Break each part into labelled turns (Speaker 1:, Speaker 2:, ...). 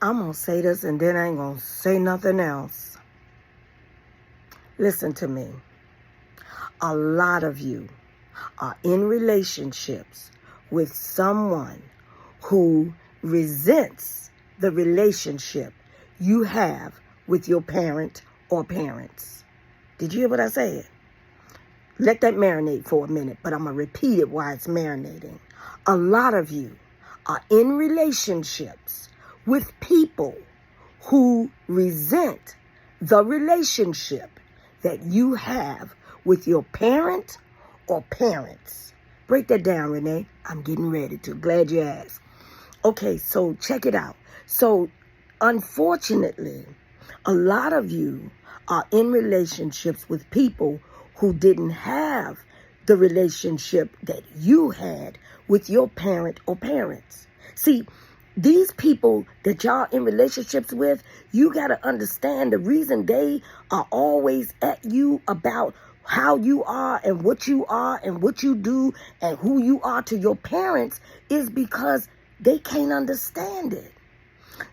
Speaker 1: I'm going to say this and then I ain't going to say nothing else. Listen to me. A lot of you are in relationships with someone who resents the relationship you have with your parent or parents. Did you hear what I said? Let that marinate for a minute, but I'm going to repeat it while it's marinating. A lot of you are in relationships with people who resent the relationship that you have with your parent or parents. Break that down, Renee. I'm getting ready to. Glad you asked. Okay, so check it out. So, unfortunately, a lot of you are in relationships with people who didn't have the relationship that you had with your parent or parents. See, these people that y'all in relationships with, you got to understand the reason they are always at you about how you are and what you do and who you are to your parents is because they can't understand it.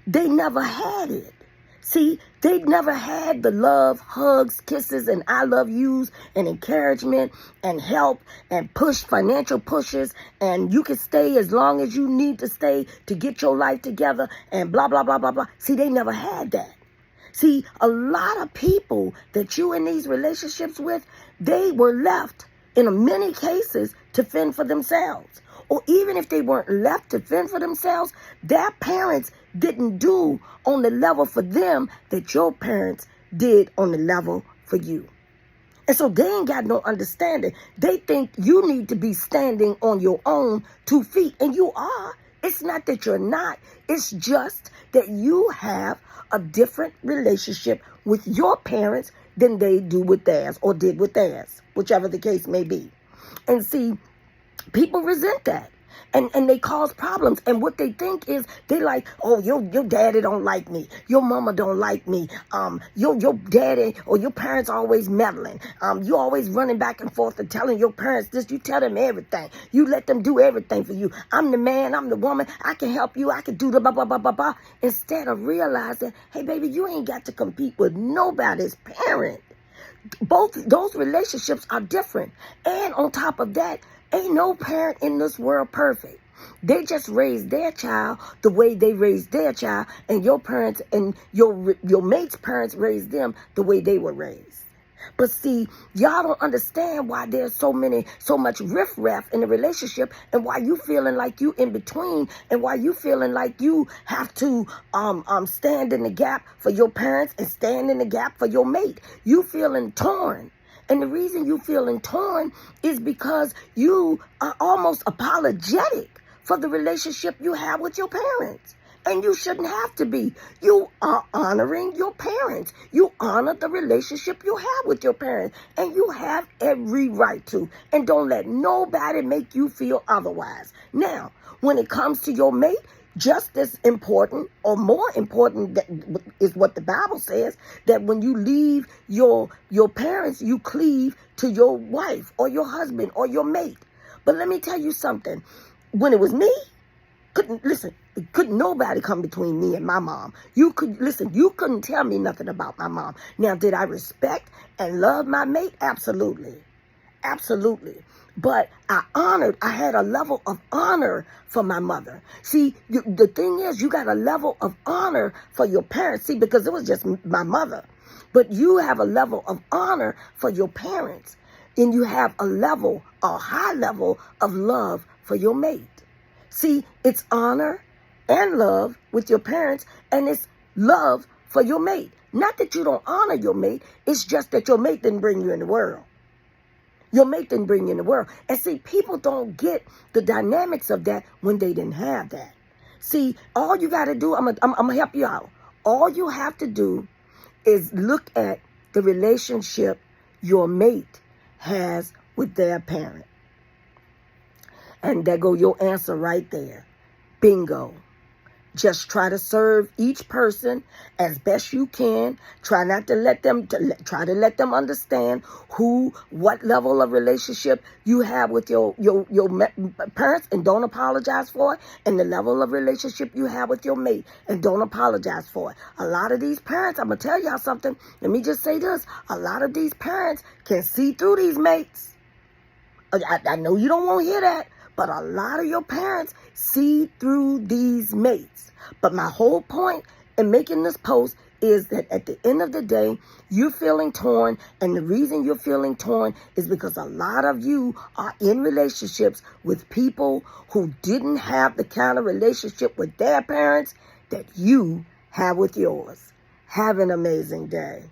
Speaker 1: They never had it. See, they never had the love, hugs, kisses, and I love yous and encouragement and help and financial pushes, and you can stay as long as you need to stay to get your life together and blah, blah, blah, blah, blah. See, they never had that. See, a lot of people that you in these relationships with, they were left in many cases to fend for themselves. Or even if they weren't left to fend for themselves, their parents didn't do on the level for them that your parents did on the level for you. And so they ain't got no understanding. They think you need to be standing on your own 2 feet. And you are. It's not that you're not. It's just that you have a different relationship with your parents than they do with theirs or did with theirs, whichever the case may be. And see, people resent that. And they cause problems. And what they think is they like, oh, your daddy don't like me. Your mama don't like me. Your daddy or your parents always meddling. You always running back and forth and telling your parents this. You tell them everything. You let them do everything for you. I'm the man. I'm the woman. I can help you. I can do the blah, blah, blah, blah, blah. Instead of realizing, hey, baby, you ain't got to compete with nobody's parent. Both those relationships are different. And on top of that, ain't no parent in this world perfect. They just raised their child the way they raised their child, and your parents and your mate's parents raised them the way they were raised. But see, y'all don't understand why there's so much riffraff in the relationship, and why you feeling like you in between, and why you feeling like you have to stand in the gap for your parents and stand in the gap for your mate. You feeling torn. And the reason you feeling torn is because you are almost apologetic for the relationship you have with your parents. And you shouldn't have to be. You are honoring your parents. You honor the relationship you have with your parents. And you have every right to. And don't let nobody make you feel otherwise. Now, when it comes to your mate, just as important or more important is what the Bible says, that when you leave your parents, you cleave to your wife or your husband or your mate. But let me tell you something. When it was me, couldn't nobody come between me and my mom. You couldn't tell me nothing about my mom. Now, did I respect and love my mate? Absolutely. Absolutely. But I had a level of honor for my mother. See, the thing is, you got a level of honor for your parents. See, because it was just my mother. But you have a level of honor for your parents. And you have a high level of love for your mate. See, it's honor and love with your parents, and it's love for your mate. Not that you don't honor your mate. It's just that your mate didn't bring you in the world. Your mate didn't bring you in the world. And see, people don't get the dynamics of that when they didn't have that. See, all you got to do, I'm going to help you out. All you have to do is look at the relationship your mate has with their parent. And there go your answer right there. Bingo. Just try to serve each person as best you can. Try not to let them, try to let them understand what level of relationship you have with your parents, and don't apologize for it. And the level of relationship you have with your mate, and don't apologize for it. A lot of these parents, I'm going to tell y'all something. Let me just say this. A lot of these parents can see through these mates. I know you don't want to hear that, but a lot of your parents see through these mates. But my whole point in making this post is that at the end of the day, you're feeling torn, and the reason you're feeling torn is because a lot of you are in relationships with people who didn't have the kind of relationship with their parents that you have with yours. Have an amazing day.